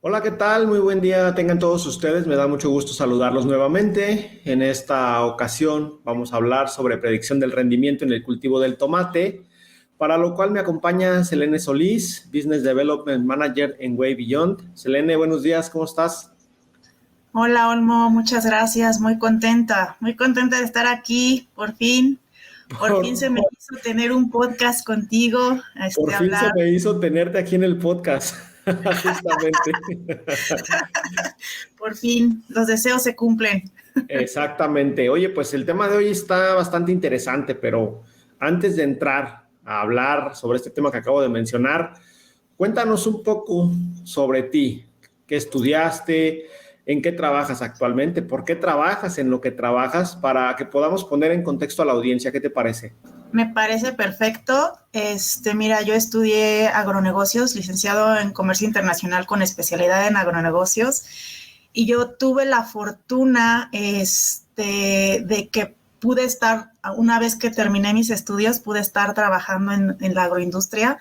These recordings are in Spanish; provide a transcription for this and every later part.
Hola, ¿qué tal? Muy buen día tengan todos ustedes. Me da mucho gusto saludarlos nuevamente. En esta ocasión vamos a hablar sobre predicción del rendimiento en el cultivo del tomate, para lo cual me acompaña Selene Solís, Business Development Manager en Way Beyond. Selene, buenos días, ¿cómo estás? Hola Olmo, muchas gracias, muy contenta de estar aquí, por fin se Por, me hizo tener un podcast contigo, por fin se hablar, me hizo tenerte aquí en el podcast, justamente. por fin, los deseos se cumplen. Exactamente. Oye, pues el tema de hoy está bastante interesante, pero antes de entrar a hablar sobre este tema que acabo de mencionar, cuéntanos un poco sobre ti. ¿Qué estudiaste? ¿En qué trabajas actualmente? ¿Por qué trabajas en lo que trabajas? Para que podamos poner en contexto a la audiencia. ¿Qué te parece? Me parece perfecto. Mira, yo estudié agronegocios, licenciado en comercio internacional con especialidad en agronegocios, y yo tuve la fortuna, de que pude estar, una vez que terminé mis estudios, pude estar trabajando en la agroindustria.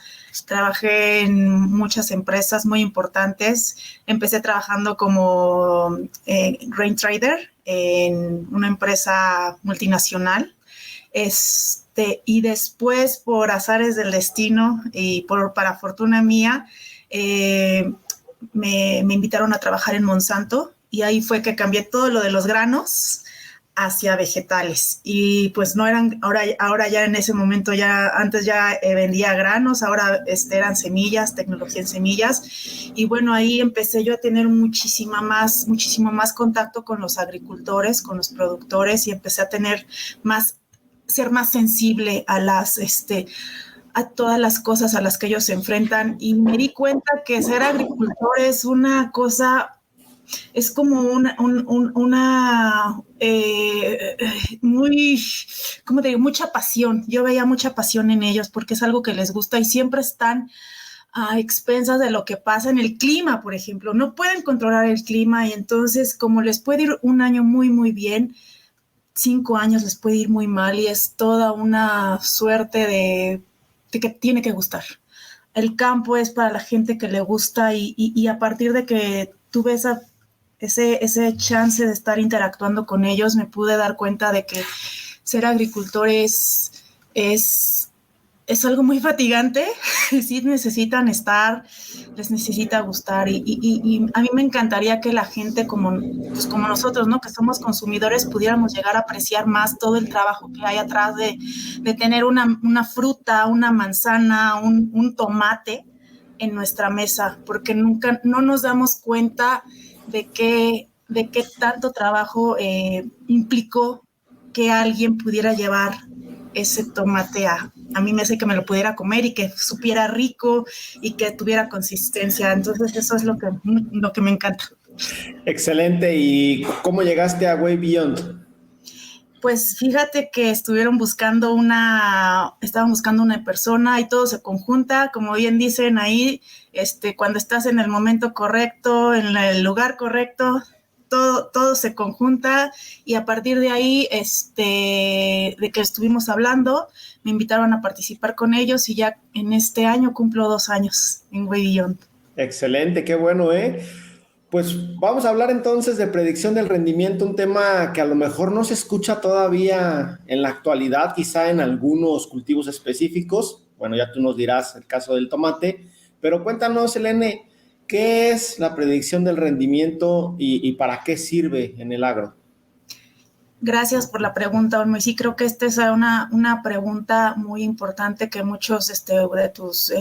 Trabajé en muchas empresas muy importantes. Empecé trabajando como grain trader en una empresa multinacional, y después, por azares del destino y para fortuna mía, me invitaron a trabajar en Monsanto, y ahí fue que cambié todo lo de los granos hacia vegetales. Y pues no eran, ahora ya en ese momento, ya antes ya vendía granos, ahora eran semillas, tecnología en semillas. Y bueno, ahí empecé yo a tener muchísimo más contacto con los agricultores, con los productores, y empecé a tener más, ser más sensible a todas las cosas a las que ellos se enfrentan, y me di cuenta que ser agricultor es una cosa, es como muy, ¿cómo te digo? Mucha pasión. Yo veía mucha pasión en ellos porque es algo que les gusta, y siempre están a expensas de lo que pasa en el clima, por ejemplo. No pueden controlar el clima, y entonces, como les puede ir un año muy, muy bien, 5 años les puede ir muy mal, y es toda una suerte de que tiene que gustar. El campo es para la gente que le gusta, y a partir de que tuve ese chance de estar interactuando con ellos, me pude dar cuenta de que ser agricultor es, es algo muy fatigante. Sí necesitan estar, les necesita gustar, y a mí me encantaría que la gente como nosotros, ¿no? Que somos consumidores, pudiéramos llegar a apreciar más todo el trabajo que hay atrás de tener una fruta, una manzana, un tomate en nuestra mesa, porque nunca, no nos damos cuenta de qué tanto trabajo implicó que alguien pudiera llevar ese tomate a mí me hace que me lo pudiera comer, y que supiera rico y que tuviera consistencia. Entonces eso es lo que me encanta. Excelente. ¿Y cómo llegaste a Way Beyond? Pues fíjate que estaban buscando una persona, y todo se conjunta, como bien dicen ahí, cuando estás en el momento correcto, en el lugar correcto, todo se conjunta. Y a partir de ahí, de que estuvimos hablando, me invitaron a participar con ellos, y ya en este año cumplo 2 años en Way Beyond. Excelente, qué bueno, ¿eh? Pues vamos a hablar entonces de predicción del rendimiento, un tema que a lo mejor no se escucha todavía en la actualidad, quizá en algunos cultivos específicos. Bueno, ya tú nos dirás el caso del tomate, pero cuéntanos, Elene, ¿qué es la predicción del rendimiento y para qué sirve en el agro? Gracias por la pregunta, Olmo. Y sí, creo que esta es una pregunta muy importante que muchos de tus,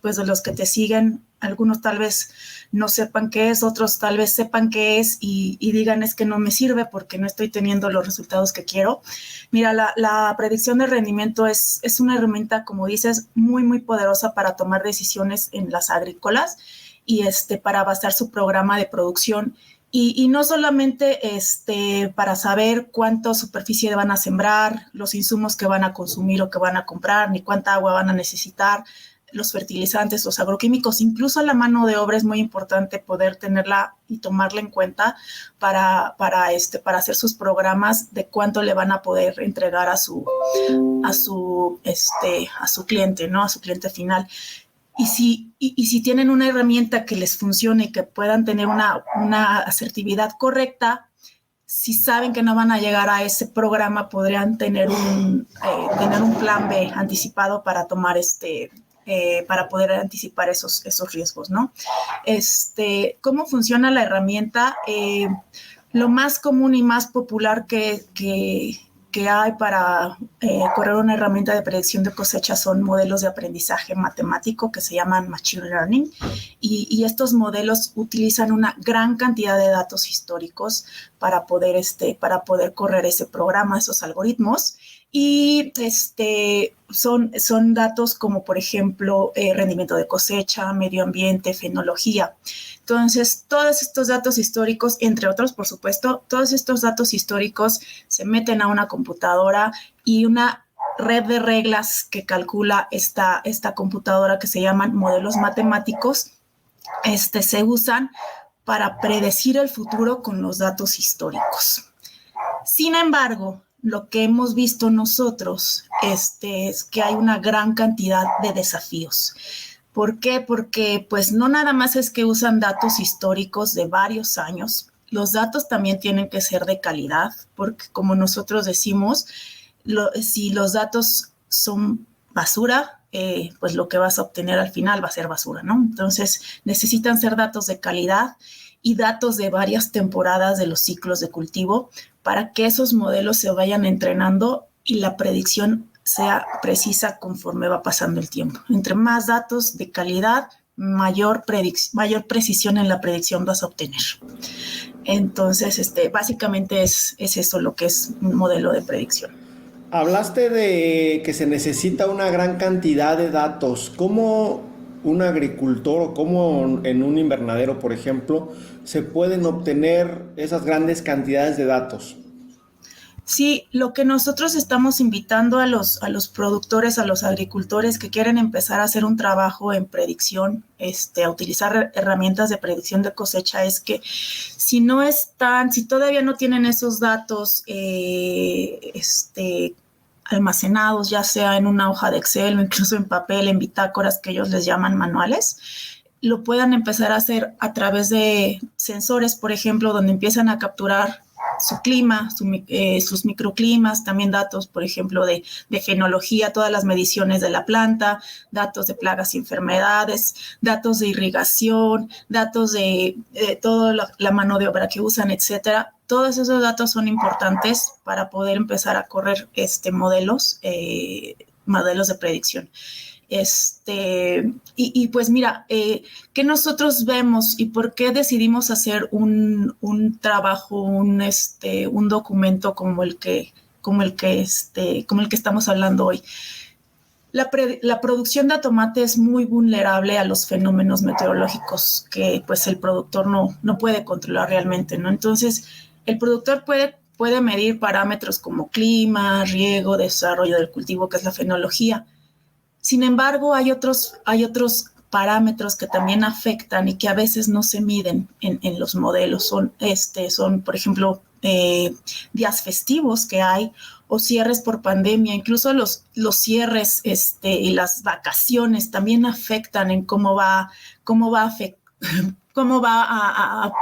pues de los que te siguen, algunos tal vez no sepan qué es, otros tal vez sepan qué es, y digan es que no me sirve porque no estoy teniendo los resultados que quiero. Mira, la predicción de rendimiento es una herramienta, como dices, muy, muy poderosa para tomar decisiones en las agrícolas, y para basar su programa de producción, y no solamente para saber cuánta superficie van a sembrar, los insumos que van a consumir o que van a comprar, ni cuánta agua van a necesitar, los fertilizantes, los agroquímicos, incluso la mano de obra es muy importante poder tenerla y tomarla en cuenta para hacer sus programas de cuánto le van a poder entregar a su cliente, ¿no? A su cliente final. si tienen una herramienta que les funcione y que puedan tener una asertividad correcta, si saben que no van a llegar a ese programa, podrían tener un plan B anticipado para tomar para poder anticipar esos riesgos, ¿no? ¿Cómo funciona la herramienta? Lo más común y más popular que hay para correr una herramienta de predicción de cosecha son modelos de aprendizaje matemático que se llaman Machine Learning, y estos modelos utilizan una gran cantidad de datos históricos para poder correr ese programa, esos algoritmos. Y son datos como, por ejemplo, rendimiento de cosecha, medio ambiente, fenología. Entonces, todos estos datos históricos, entre otros, por supuesto, todos estos datos históricos se meten a una computadora, y una red de reglas que calcula esta computadora, que se llaman modelos matemáticos, se usan para predecir el futuro con los datos históricos. Sin embargo, lo que hemos visto nosotros es que hay una gran cantidad de desafíos. ¿Por qué? Porque pues no nada más es que usan datos históricos de varios años, los datos también tienen que ser de calidad, porque como nosotros decimos, si los datos son basura, pues lo que vas a obtener al final va a ser basura, ¿no? Entonces necesitan ser datos de calidad y datos de varias temporadas de los ciclos de cultivo, para que esos modelos se vayan entrenando y la predicción sea precisa conforme va pasando el tiempo. Entre más datos de calidad, mayor precisión en la predicción vas a obtener. Entonces, básicamente es eso lo que es un modelo de predicción. Hablaste de que se necesita una gran cantidad de datos. ¿Cómo un agricultor o cómo en un invernadero, por ejemplo, se pueden obtener esas grandes cantidades de datos? Sí, lo que nosotros estamos invitando a los productores, a los agricultores que quieren empezar a hacer un trabajo en predicción, a utilizar herramientas de predicción de cosecha, es que si todavía no tienen esos datos almacenados, ya sea en una hoja de Excel o incluso en papel, en bitácoras que ellos les llaman manuales, lo puedan empezar a hacer a través de sensores, por ejemplo, donde empiezan a capturar su clima, sus microclimas, también datos, por ejemplo, de fenología, todas las mediciones de la planta, datos de plagas y enfermedades, datos de irrigación, datos de toda la mano de obra que usan, etcétera. Todos esos datos son importantes para poder empezar a correr modelos de predicción. Y pues mira, ¿qué nosotros vemos y por qué decidimos hacer un trabajo, un documento como el que estamos hablando hoy? La producción de tomate es muy vulnerable a los fenómenos meteorológicos que pues el productor no puede controlar realmente, ¿no? Entonces, el productor puede medir parámetros como clima, riego, desarrollo del cultivo, que es la fenología. Sin embargo, hay otros parámetros que también afectan y que a veces no se miden en los modelos. Son, por ejemplo, días festivos que hay, o cierres por pandemia. Incluso los cierres y las vacaciones también afectan en cómo va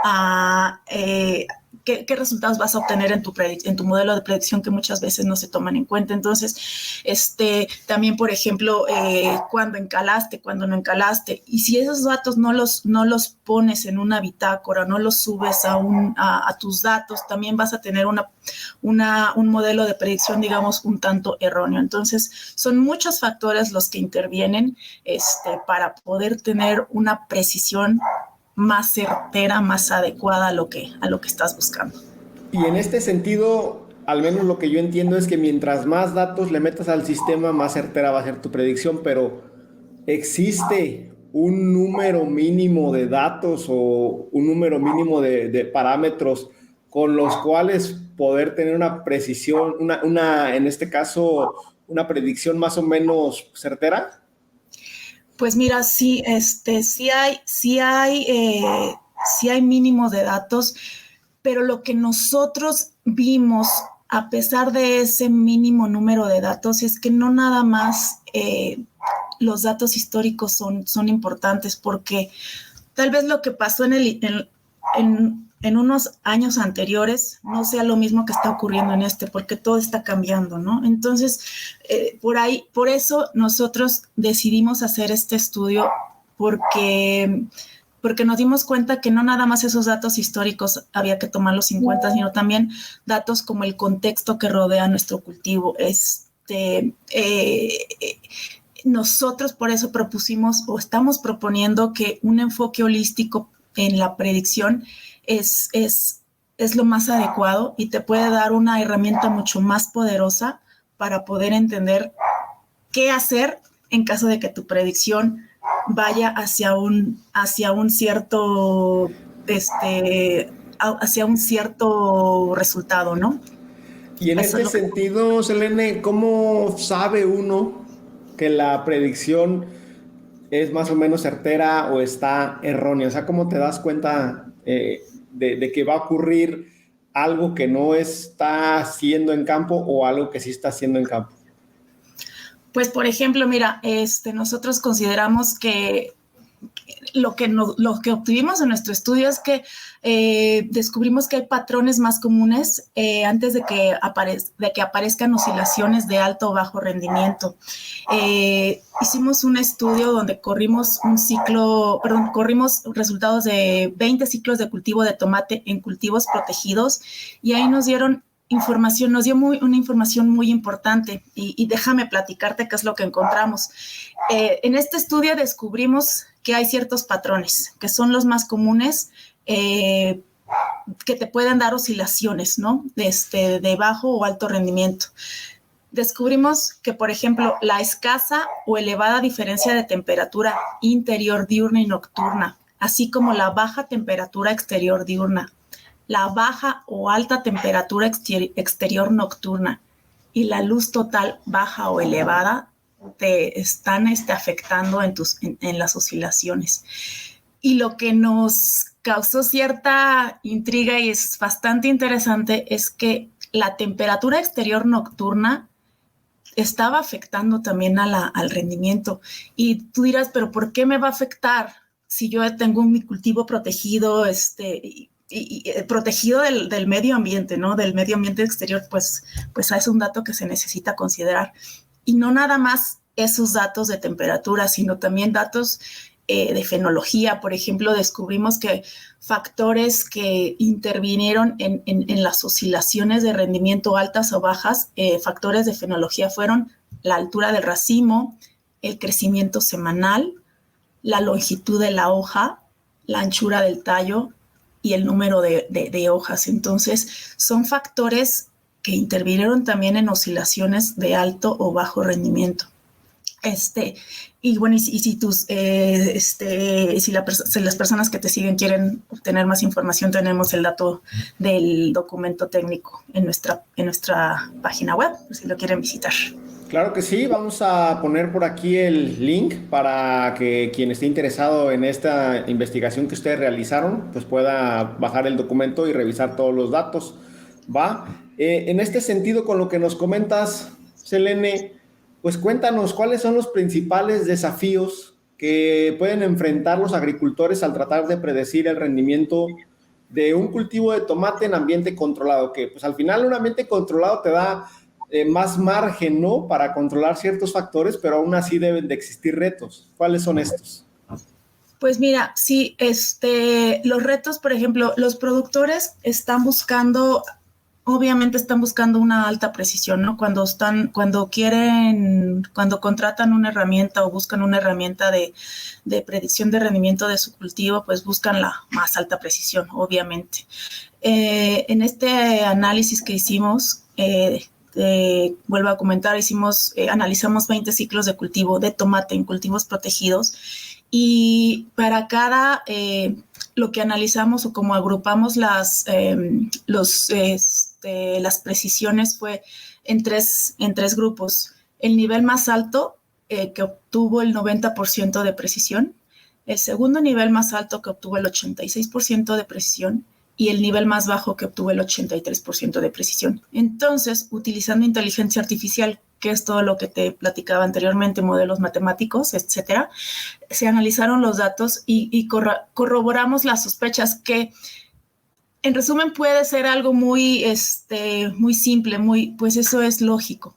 a qué resultados vas a obtener en tu modelo de predicción, que muchas veces no se toman en cuenta. Entonces, también, por ejemplo, cuándo encalaste, cuándo no encalaste. Y si esos datos no los pones en una bitácora, no los subes a tus datos, también vas a tener un modelo de predicción, digamos, un tanto erróneo. Entonces, son muchos factores los que intervienen para poder tener una precisión más certera, más adecuada a lo que estás buscando. Y en este sentido, al menos lo que yo entiendo es que mientras más datos le metas al sistema, más certera va a ser tu predicción, pero ¿existe un número mínimo de datos o un número mínimo de parámetros con los cuales poder tener una precisión, en este caso, una predicción más o menos certera? Pues mira, sí, sí hay mínimo de datos, pero lo que nosotros vimos, a pesar de ese mínimo número de datos, es que no nada más los datos históricos son importantes, porque tal vez lo que pasó en unos años anteriores no sea lo mismo que está ocurriendo en porque todo está cambiando, ¿no? Entonces, por eso nosotros decidimos hacer este estudio, porque nos dimos cuenta que no nada más esos datos históricos había que tomarlos en cuenta, sino también datos como el contexto que rodea nuestro cultivo. Nosotros por eso propusimos o estamos proponiendo que un enfoque holístico en la predicción es lo más adecuado y te puede dar una herramienta mucho más poderosa para poder entender qué hacer en caso de que tu predicción vaya hacia un cierto resultado, ¿no? Y en este sentido, Selene, ¿cómo sabe uno que la predicción es más o menos certera o está errónea? O sea, ¿cómo te das cuenta de que va a ocurrir algo que no está haciendo en campo o algo que sí está haciendo en campo? Pues, por ejemplo, mira, nosotros consideramos que lo que obtuvimos en nuestro estudio es que descubrimos que hay patrones más comunes antes de que aparezcan oscilaciones de alto o bajo rendimiento. Hicimos un estudio donde corrimos resultados de 20 ciclos de cultivo de tomate en cultivos protegidos, y ahí nos dio una información muy importante, y déjame platicarte qué es lo que encontramos. En este estudio descubrimos que hay ciertos patrones que son los más comunes, que te pueden dar oscilaciones, ¿no? De bajo o alto rendimiento. Descubrimos que, por ejemplo, la escasa o elevada diferencia de temperatura interior diurna y nocturna, así como la baja temperatura exterior diurna, la baja o alta temperatura exterior nocturna y la luz total baja o elevada, te están afectando en las oscilaciones. Y lo que nos causó cierta intriga y es bastante interesante es que la temperatura exterior nocturna estaba afectando también al rendimiento. Y tú dirás, ¿pero por qué me va a afectar si yo tengo mi cultivo protegido, protegido del medio ambiente, ¿no? Del medio ambiente exterior? Pues es un dato que se necesita considerar. Y no nada más esos datos de temperatura, sino también datos de fenología. Por ejemplo, descubrimos que factores que intervinieron en las oscilaciones de rendimiento altas o bajas, factores de fenología, fueron la altura del racimo, el crecimiento semanal, la longitud de la hoja, la anchura del tallo y el número de hojas. Entonces, son factores que intervinieron también en oscilaciones de alto o bajo rendimiento. Y bueno, si las personas que te siguen quieren obtener más información, tenemos el dato del documento técnico en nuestra página web, si lo quieren visitar. Claro que sí, vamos a poner por aquí el link para que quien esté interesado en esta investigación que ustedes realizaron, pues pueda bajar el documento y revisar todos los datos. ¿Va? En este sentido, con lo que nos comentas, Selene, pues cuéntanos cuáles son los principales desafíos que pueden enfrentar los agricultores al tratar de predecir el rendimiento de un cultivo de tomate en ambiente controlado, que pues al final un ambiente controlado te da más margen, ¿no? Para controlar ciertos factores, pero aún así deben de existir retos. ¿Cuáles son estos? Pues mira, sí, los retos, por ejemplo, los productores obviamente están buscando una alta precisión, ¿no? Cuando contratan una herramienta o buscan una herramienta de predicción de rendimiento de su cultivo, pues buscan la más alta precisión, obviamente. En este análisis que hicimos, vuelvo a comentar, analizamos 20 ciclos de cultivo de tomate en cultivos protegidos, y para cada lo que analizamos o como agrupamos las precisiones fue en tres grupos. El nivel más alto, que obtuvo el 90% de precisión, el segundo nivel más alto, que obtuvo el 86% de precisión, y el nivel más bajo, que obtuvo el 83% de precisión. Entonces, utilizando inteligencia artificial que es todo lo que te platicaba anteriormente, modelos matemáticos, etcétera. Se analizaron los datos y corroboramos las sospechas que, en resumen, puede ser algo muy simple, pues eso es lógico,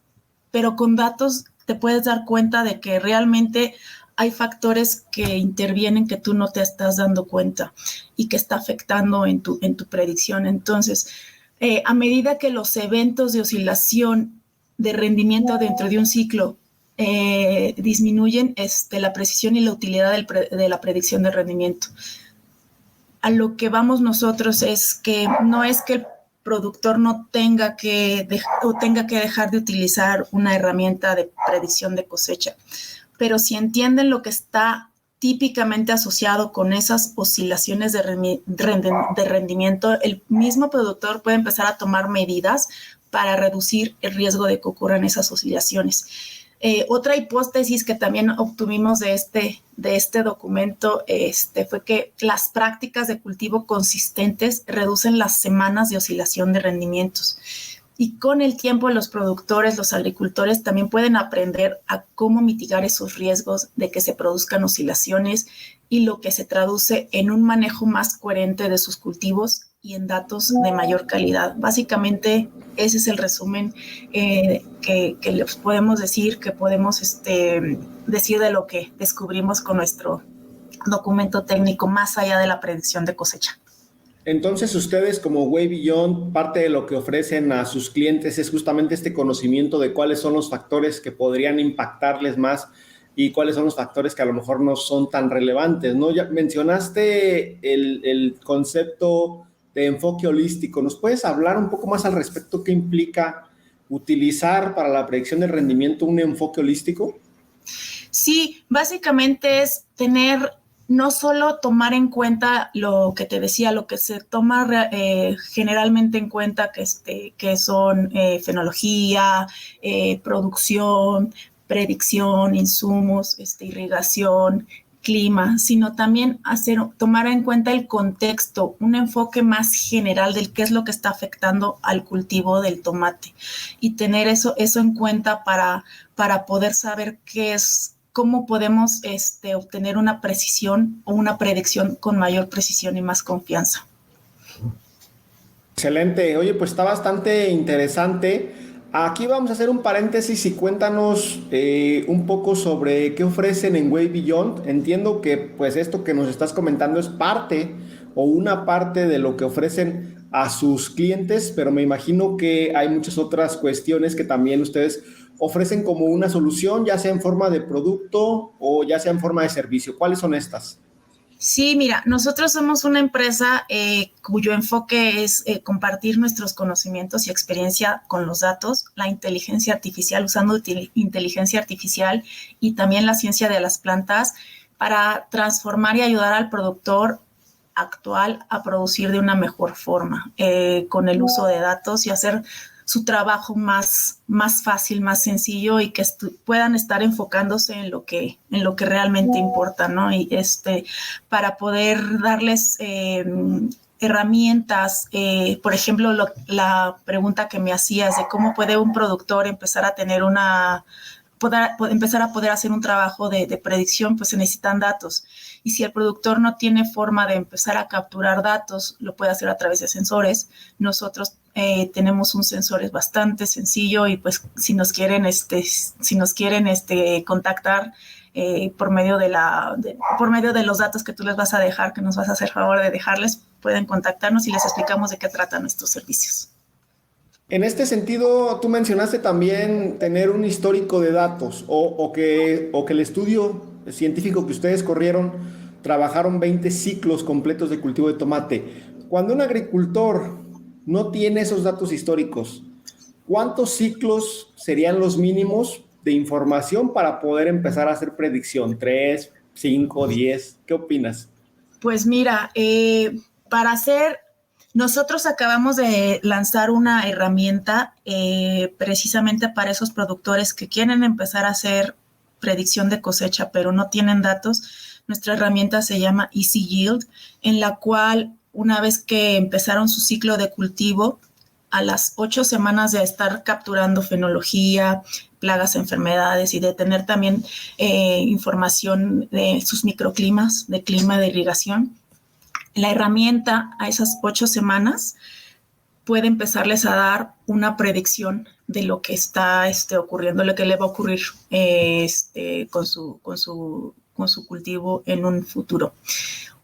pero con datos te puedes dar cuenta de que realmente hay factores que intervienen que tú no te estás dando cuenta y que está afectando en tu predicción. Entonces, a medida que los eventos de oscilación de rendimiento dentro de un ciclo disminuyen, la precisión y la utilidad de la predicción de rendimiento. A lo que vamos nosotros es que no es que el productor no tenga que dejar de utilizar una herramienta de predicción de cosecha, pero si entienden lo que está típicamente asociado con esas oscilaciones de rendimiento, el mismo productor puede empezar a tomar medidas para reducir el riesgo de que ocurran esas oscilaciones. Otra hipótesis que también obtuvimos de este documento fue que las prácticas de cultivo consistentes reducen las semanas de oscilación de rendimientos. Y con el tiempo los productores, los agricultores también pueden aprender a cómo mitigar esos riesgos de que se produzcan oscilaciones, y lo que se traduce en un manejo más coherente de sus cultivos y en datos de mayor calidad. Básicamente ese es el resumen que les podemos decir, que podemos decir de lo que descubrimos con nuestro documento técnico, más allá de la predicción de cosecha. Entonces, ustedes como Way Beyond, parte de lo que ofrecen a sus clientes es justamente este conocimiento de cuáles son los factores que podrían impactarles más y cuáles son los factores que a lo mejor no son tan relevantes, ¿no? Ya mencionaste el concepto de enfoque holístico. ¿Nos puedes hablar un poco más al respecto? ¿Qué implica utilizar para la predicción del rendimiento un enfoque holístico? Sí, básicamente es no solo tomar en cuenta lo que te decía, lo que se toma generalmente en cuenta, que son fenología, producción, predicción, insumos, irrigación, clima, sino también tomar en cuenta el contexto, un enfoque más general del qué es lo que está afectando al cultivo del tomate, y tener eso en cuenta para poder saber cómo podemos obtener una precisión o una predicción con mayor precisión y más confianza. Excelente. Oye, pues está bastante interesante. Aquí vamos a hacer un paréntesis y cuéntanos un poco sobre qué ofrecen en Way Beyond. Entiendo que pues esto que nos estás comentando es parte o una parte de lo que ofrecen a sus clientes, pero me imagino que hay muchas otras cuestiones que también ustedes ofrecen como una solución, ya sea en forma de producto o ya sea en forma de servicio. ¿Cuáles son estas? Sí, mira, nosotros somos una empresa cuyo enfoque es compartir nuestros conocimientos y experiencia con los datos, la inteligencia artificial, usando inteligencia artificial y también la ciencia de las plantas, para transformar y ayudar al productor actual a producir de una mejor forma, con el uso de datos, y hacer su trabajo más fácil, más sencillo, y que puedan estar enfocándose en lo que realmente importa, ¿no? Y para poder darles herramientas, por ejemplo, la pregunta que me hacías de cómo puede un productor empezar a tener empezar a poder hacer un trabajo de predicción, pues se necesitan datos. Y si el productor no tiene forma de empezar a capturar datos, lo puede hacer a través de sensores. Nosotros tenemos un sensor bastante sencillo, y pues si nos quieren contactar por medio de los datos que tú les vas a dejar, que nos vas a hacer favor de dejarles, pueden contactarnos y les explicamos de qué tratan nuestros servicios. En este sentido, tú mencionaste también tener un histórico de datos o que el estudio científico que ustedes corrieron trabajaron 20 ciclos completos de cultivo de tomate. Cuando un agricultor no tiene esos datos históricos, ¿cuántos ciclos serían los mínimos de información para poder empezar a hacer predicción? ¿3, 5, 10? ¿Qué opinas? Pues mira, nosotros acabamos de lanzar una herramienta precisamente para esos productores que quieren empezar a hacer predicción de cosecha, pero no tienen datos. Nuestra herramienta se llama Easy Yield, en la cual, una vez que empezaron su ciclo de cultivo, a las 8 semanas de estar capturando fenología, plagas, enfermedades y de tener también información de sus microclimas, de clima, de irrigación, la herramienta a esas 8 semanas puede empezarles a dar una predicción de lo que está ocurriendo, lo que le va a ocurrir con su cultivo en un futuro.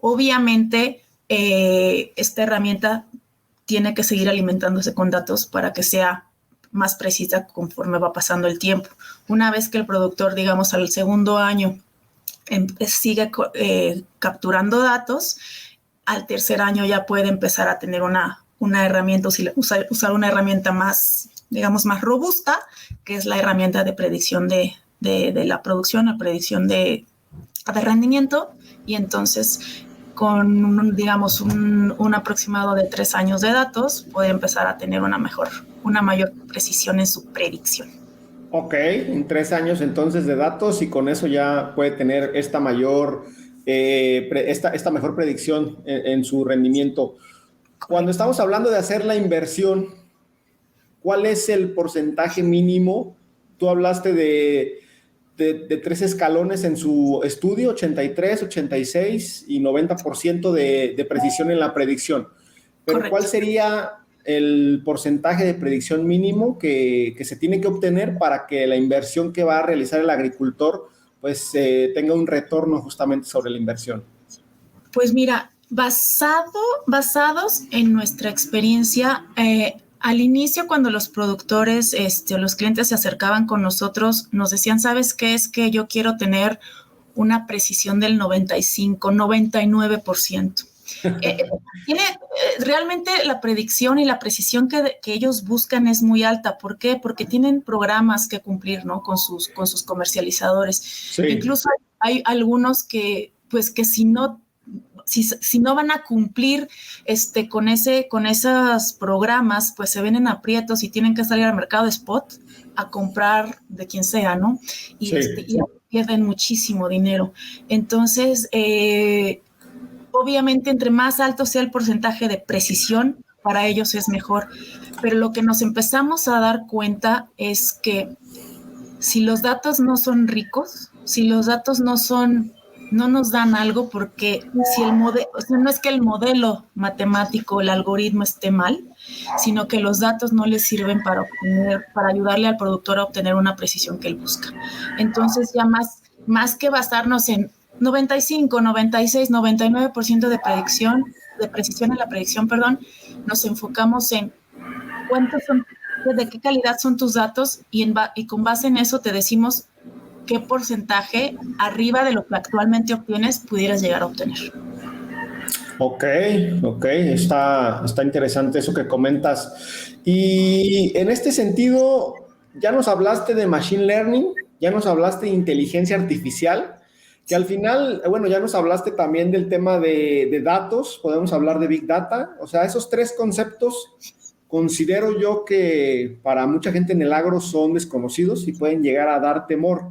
Obviamente, esta herramienta tiene que seguir alimentándose con datos para que sea más precisa conforme va pasando el tiempo. Una vez que el productor, digamos, al segundo año sigue capturando datos, al tercer año ya puede empezar a tener una herramienta, usar una herramienta más, digamos, más robusta, que es la herramienta de predicción de la producción, la predicción de rendimiento, y entonces con, digamos, un aproximado de 3 años de datos, puede empezar a tener una mayor precisión en su predicción. Ok, en 3 años entonces de datos, y con eso ya puede tener esta mejor predicción en su rendimiento. Cuando estamos hablando de hacer la inversión, ¿cuál es el porcentaje mínimo? Tú hablaste de 3 escalones en su estudio, 83, 86 y 90% de precisión en la predicción. Pero Correcto. ¿cuál sería el porcentaje de predicción mínimo que se tiene que obtener para que la inversión que va a realizar el agricultor pues tenga un retorno justamente sobre la inversión? Pues mira, basados en nuestra experiencia, al inicio, cuando los productores o los clientes se acercaban con nosotros, nos decían, ¿sabes qué? Es que yo quiero tener una precisión del 95, 99%. Realmente la predicción y la precisión que ellos buscan es muy alta. ¿Por qué? Porque tienen programas que cumplir, ¿no? con sus comercializadores. Sí. Incluso hay algunos que si no van a cumplir con esos programas, pues se ven en aprietos y tienen que salir al mercado de spot a comprar de quien sea, ¿no? Y, sí. Y pierden muchísimo dinero. Entonces, obviamente, entre más alto sea el porcentaje de precisión, para ellos es mejor. Pero lo que nos empezamos a dar cuenta es que si los datos no son ricos, si los datos no nos dan algo, porque si el modelo, o sea, no es que el modelo matemático, el algoritmo esté mal, sino que los datos no les sirven para ayudarle al productor a obtener una precisión que él busca. Entonces, ya más que basarnos en 95, 96, 99% de precisión en la predicción, nos enfocamos en cuántos son, de qué calidad son tus datos, y con base en eso te decimos qué porcentaje arriba de lo que actualmente obtienes pudieras llegar a obtener. Ok, está interesante eso que comentas. Y en este sentido, ya nos hablaste de Machine Learning, ya nos hablaste de inteligencia artificial, que al final, bueno, ya nos hablaste también del tema de datos, podemos hablar de Big Data. O sea, esos 3 conceptos considero yo que para mucha gente en el agro son desconocidos y pueden llegar a dar temor.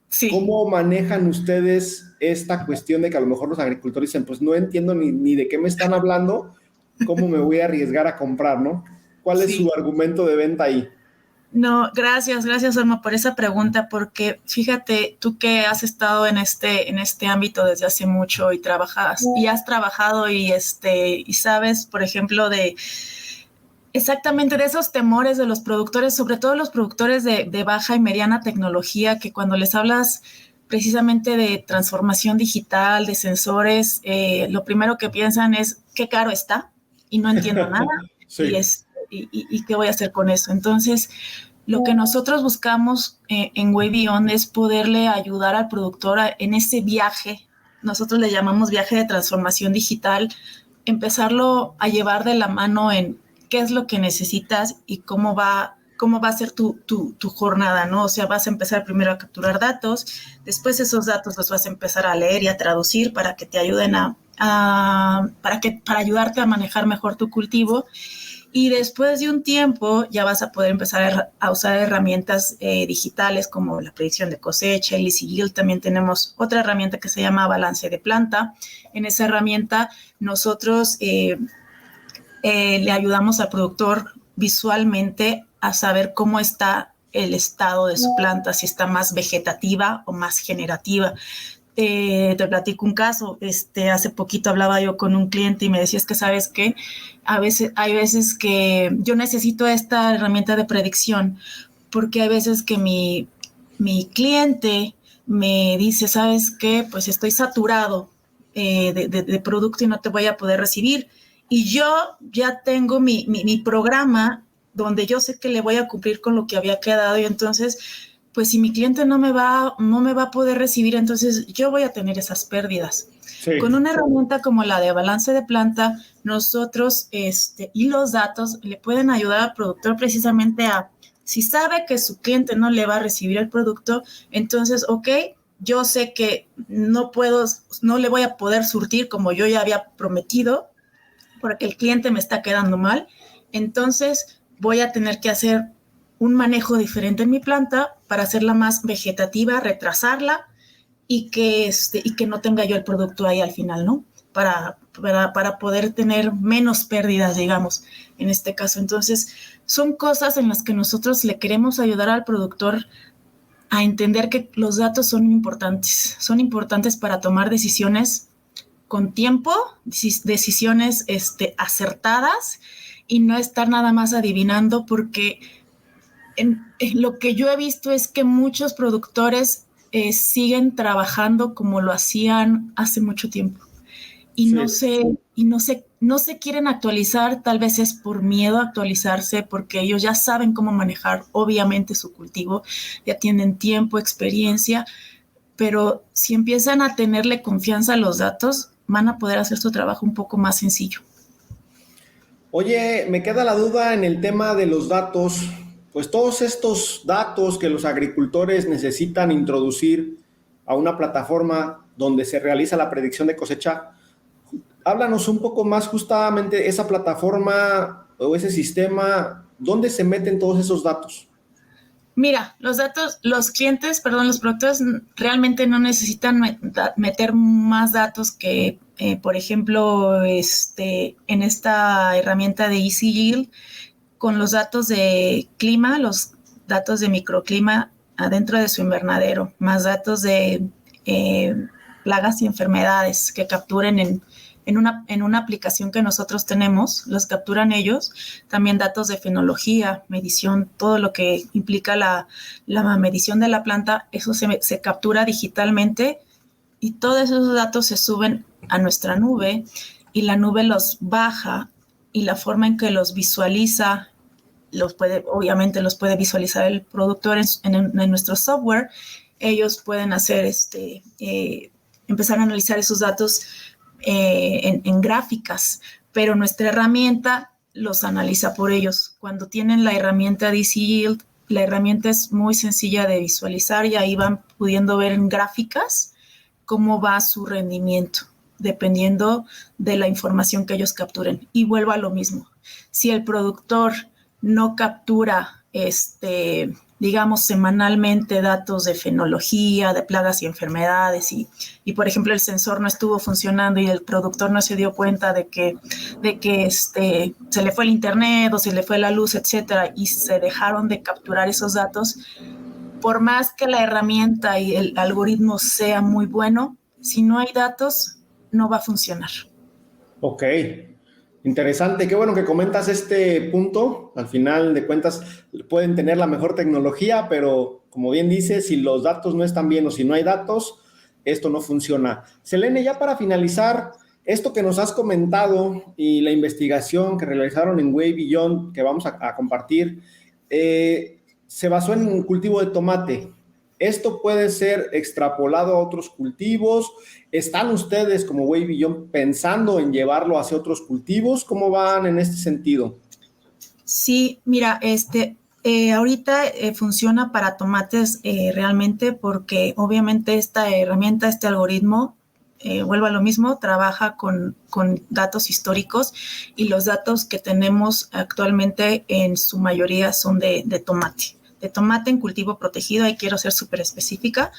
Sí. ¿Cómo manejan ustedes esta cuestión de que a lo mejor los agricultores dicen, pues no entiendo ni de qué me están hablando, cómo me voy a arriesgar a comprar, ¿no? ¿Cuál es su argumento de venta ahí? No, gracias, Orma, por esa pregunta, porque fíjate, tú que has estado en este ámbito desde hace mucho y has trabajado y sabes, por ejemplo, exactamente de esos temores de los productores, sobre todo los productores de baja y mediana tecnología, que cuando les hablas precisamente de transformación digital, de sensores, lo primero que piensan es qué caro está y no entiendo nada. Sí. ¿Y qué voy a hacer con eso? Entonces, lo que nosotros buscamos en Way Beyond es poderle ayudar al productor en ese viaje. Nosotros le llamamos viaje de transformación digital, empezarlo a llevar de la mano en qué es lo que necesitas y cómo va a ser tu jornada, ¿no? O sea, vas a empezar primero a capturar datos, después esos datos los vas a empezar a leer y a traducir para que te ayuden para ayudarte a manejar mejor tu cultivo. Y después de un tiempo ya vas a poder empezar a usar herramientas digitales como la predicción de cosecha, el Easy Yield. También tenemos otra herramienta que se llama balance de planta. En esa herramienta nosotros le ayudamos al productor visualmente a saber cómo está el estado de su planta, si está más vegetativa o más generativa. Te platico un caso. Hace poquito hablaba yo con un cliente y me decía, es que sabes que hay veces que yo necesito esta herramienta de predicción, porque hay veces que mi cliente me dice, sabes qué, pues estoy saturado de producto y no te voy a poder recibir. Y yo ya tengo mi programa donde yo sé que le voy a cumplir con lo que había quedado, y entonces, pues si mi cliente no me va a poder recibir, entonces yo voy a tener esas pérdidas. Sí. Con una herramienta como la de balance de planta, nosotros y los datos le pueden ayudar al productor precisamente a, si sabe que su cliente no le va a recibir el producto, entonces, ok, yo sé que no le voy a poder surtir como yo ya había prometido, porque el cliente me está quedando mal, entonces voy a tener que hacer un manejo diferente en mi planta para hacerla más vegetativa, retrasarla y que no tenga yo el producto ahí al final, ¿no? Para poder tener menos pérdidas, digamos, en este caso. Entonces, son cosas en las que nosotros le queremos ayudar al productor a entender que los datos son importantes para tomar decisiones con tiempo, decisiones acertadas, y no estar nada más adivinando, porque en lo que yo he visto es que muchos productores siguen trabajando como lo hacían hace mucho tiempo y sí. no se quieren actualizar. Tal vez es por miedo a actualizarse, porque ellos ya saben cómo manejar obviamente su cultivo, ya tienen tiempo, experiencia, pero si empiezan a tenerle confianza a los datos, van a poder hacer su trabajo un poco más sencillo. Oye, me queda la duda en el tema de los datos. Pues todos estos datos que los agricultores necesitan introducir a una plataforma donde se realiza la predicción de cosecha, háblanos un poco más justamente esa plataforma o ese sistema, ¿dónde se meten todos esos datos? Mira, los productores realmente no necesitan meter más datos que, por ejemplo, en esta herramienta de Easy Yield, con los datos de clima, los datos de microclima adentro de su invernadero, más datos de plagas y enfermedades que capturen en una aplicación que nosotros tenemos, los capturan ellos, también datos de fenología, medición, todo lo que implica la medición de la planta, eso se captura digitalmente, y todos esos datos se suben a nuestra nube, y la nube los baja, y la forma en que los visualiza, obviamente los puede visualizar el productor en nuestro software. Ellos pueden hacer empezar a analizar esos datos en gráficas, pero nuestra herramienta los analiza por ellos. Cuando tienen la herramienta de Easy Yield, la herramienta es muy sencilla de visualizar, y ahí van pudiendo ver en gráficas cómo va su rendimiento, dependiendo de la información que ellos capturen. Y vuelvo a lo mismo. Si el productor no captura, digamos, semanalmente datos de fenología, de plagas y enfermedades, y por ejemplo el sensor no estuvo funcionando y el productor no se dio cuenta de que se le fue el internet o se le fue la luz, etcétera, y se dejaron de capturar esos datos, por más que la herramienta y el algoritmo sea muy bueno, si no hay datos, no va a funcionar. Ok, interesante. Qué bueno que comentas este punto. Al final de cuentas pueden tener la mejor tecnología, pero como bien dices, si los datos no están bien o si no hay datos, esto no funciona. Selene, ya para finalizar, esto que nos has comentado y la investigación que realizaron en Way Beyond, que vamos a compartir, se basó en un cultivo de tomate. ¿Esto puede ser extrapolado a otros cultivos? ¿Están ustedes como Way Beyond pensando en llevarlo hacia otros cultivos? ¿Cómo van en este sentido? Sí, mira, ahorita funciona para tomates realmente, porque obviamente esta herramienta, este algoritmo, vuelvo a lo mismo, trabaja con datos históricos, y los datos que tenemos actualmente en su mayoría son de tomate. De tomate en cultivo protegido. Ahí quiero ser súper específica,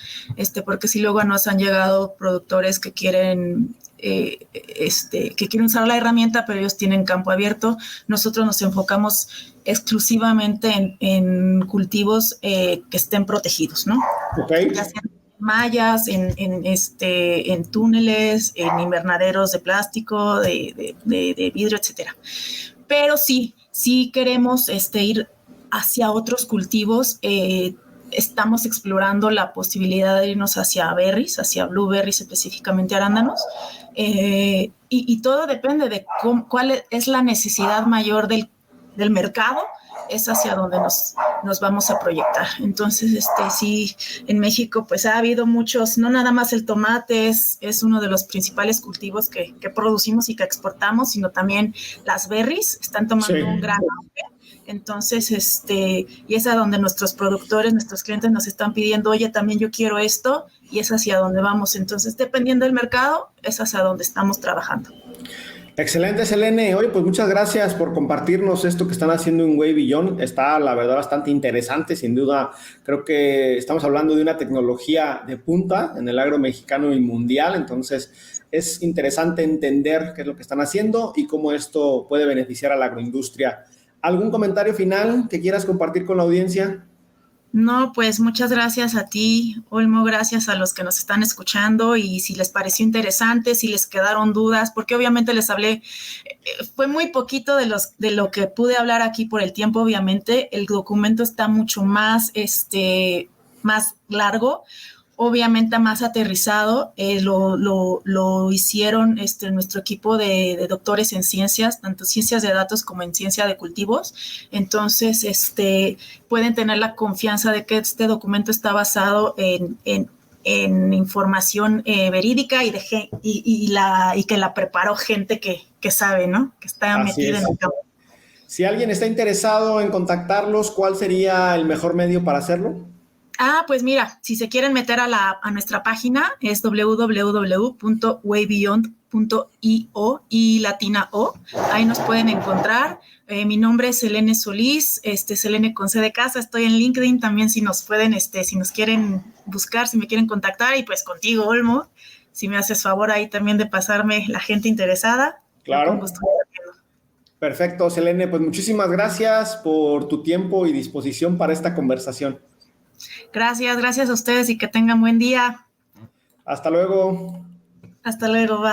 porque si luego nos han llegado productores que quieren que quieren usar la herramienta, pero ellos tienen campo abierto. Nosotros nos enfocamos exclusivamente en cultivos que estén protegidos, ¿no? Okay. Ya sean mallas, en túneles, en invernaderos de plástico, de vidrio, etcétera. Pero sí queremos ir hacia otros cultivos. Estamos explorando la posibilidad de irnos hacia berries, hacia blueberries, específicamente arándanos, y todo depende de cuál es la necesidad mayor del mercado, es hacia donde nos vamos a proyectar. Entonces, sí, en México pues ha habido muchos, no nada más el tomate es uno de los principales cultivos que producimos y que exportamos, sino también las berries están tomando un gran auge. Entonces, y es a donde nuestros productores, nuestros clientes nos están pidiendo, oye, también yo quiero esto, y es hacia donde vamos. Entonces, dependiendo del mercado, es hacia donde estamos trabajando. Excelente, Selene. Oye, pues muchas gracias por compartirnos esto que están haciendo en Way Beyond. Está, la verdad, bastante interesante. Sin duda, creo que estamos hablando de una tecnología de punta en el agro mexicano y mundial. Entonces, es interesante entender qué es lo que están haciendo y cómo esto puede beneficiar a la agroindustria. ¿Algún comentario final que quieras compartir con la audiencia? No, pues muchas gracias a ti, Olmo, gracias a los que nos están escuchando, y si les pareció interesante, si les quedaron dudas, porque obviamente les hablé, fue muy poquito de lo que pude hablar aquí por el tiempo. Obviamente el documento está mucho más, más largo, obviamente más aterrizado. Lo hicieron nuestro equipo de doctores en ciencias, tanto ciencias de datos como en ciencia de cultivos. Entonces, pueden tener la confianza de que este documento está basado en información verídica y que la preparó gente que sabe, ¿no? Que está metida en el campo. Si alguien está interesado en contactarlos, ¿cuál sería el mejor medio para hacerlo? Pues mira, si se quieren meter a nuestra página, es www.waybeyond.io y latina O. Ahí nos pueden encontrar. Mi nombre es Selene Solís, Selene con C de casa. Estoy en LinkedIn también, si nos pueden, si nos quieren buscar, si me quieren contactar. Y pues contigo, Olmo, si me haces favor ahí también de pasarme la gente interesada. Claro. Con gusto. Perfecto, Selene. Pues muchísimas gracias por tu tiempo y disposición para esta conversación. Gracias a ustedes y que tengan buen día. Hasta luego. Hasta luego, bye.